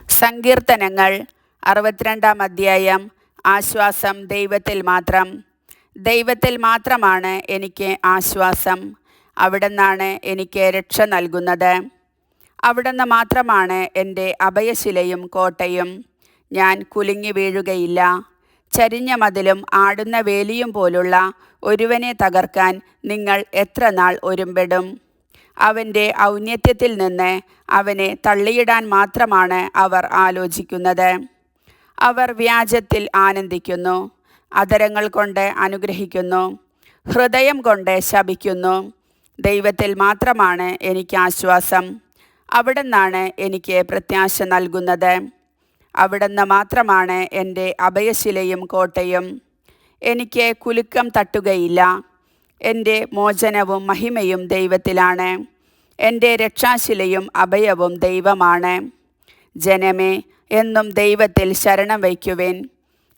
സങ്കീർത്തനങ്ങൾ 62 അധ്യായം. ആശ്വാസം ദൈവത്തിൽ മാത്രം. ദൈവത്തിൽ മാത്രമാണ് എനിക്ക് ആശ്വാസം. അവിടുന്നാണ് എനിക്ക് രക്ഷ നൽകുന്നത്. അവിടുന്ന് മാത്രമാണ് എൻ്റെ അഭയശിലയും കോട്ടയും. ഞാൻ കുലുങ്ങി വീഴുകയില്ല. ചരിഞ്ഞ മതിലും ആടുന്ന വേലിയും പോലുള്ള ഒരുവനെ തകർക്കാൻ നിങ്ങൾ എത്ര നാൾ ഒരുമ്പെടും? അവൻ്റെ ഔന്നത്യത്തിൽ നിന്ന് അവനെ തള്ളിയിടാൻ മാത്രമാണ് അവർ ആലോചിക്കുന്നത്. അവർ വ്യാജത്തിൽ ആനന്ദിക്കുന്നു, അധരങ്ങൾ കൊണ്ട് അനുഗ്രഹിക്കുന്നു, ഹൃദയം കൊണ്ട് ശപിക്കുന്നു. ദൈവത്തിൽ മാത്രമാണ് എനിക്ക് ആശ്വാസം. അവിടുന്നാണ് എനിക്ക് പ്രത്യാശ നൽകുന്നത്. അവിടുന്ന് മാത്രമാണ് എൻ്റെ അഭയശിലയും കോട്ടയും. എനിക്ക് കുലുക്കം തട്ടുകയില്ല. എൻ്റെ മോചനവും മഹിമയും ദൈവത്തിലാണ്. എൻ്റെ രക്ഷാശിലയും അഭയവും ദൈവമാണ്. ജനമേ, എന്നും ദൈവത്തിൽ ശരണം വയ്ക്കുവിൻ.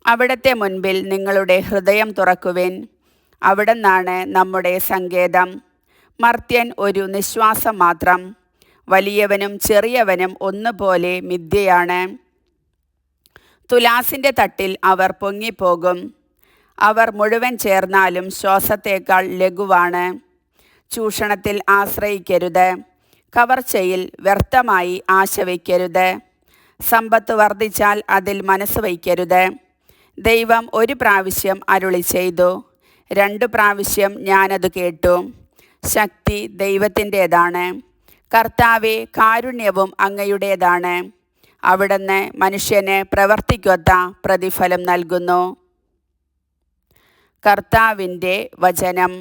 അവിടുത്തെ മുൻപിൽ നിങ്ങളുടെ ഹൃദയം തുറക്കുവിൻ. അവിടുന്നാണ് നമ്മുടെ സങ്കേതം. മർത്യൻ ഒരു നിശ്വാസം മാത്രം. വലിയവനും ചെറിയവനും ഒന്നുപോലെ മിഥ്യയാണ്. തുലാസിൻ്റെ തട്ടിൽ അവർ പൊങ്ങിപ്പോകും. അവർ മുഴുവൻ ചേർന്നാലും ശ്വാസത്തേക്കാൾ ലഘുവാണ്. ചൂഷണത്തിൽ ആശ്രയിക്കരുത്. കവർച്ചയിൽ വ്യർത്ഥമായി ആശ വയ്ക്കരുത്. സമ്പത്ത് വർദ്ധിച്ചാൽ അതിൽ മനസ്സ് വയ്ക്കരുത്. ദൈവം ഒരു പ്രാവശ്യം അരുളി ചെയ്തു, 2 പ്രാവശ്യം ഞാനത് കേട്ടു. ശക്തി ദൈവത്തിൻ്റേതാണ്. കർത്താവേ, കാരുണ്യവും അങ്ങയുടേതാണ്. അവിടുന്ന് മനുഷ്യന് പ്രവർത്തിക്കൊത്ത പ്രതിഫലം നൽകുന്നു. കർത്താവിൻ്റെ വചനം.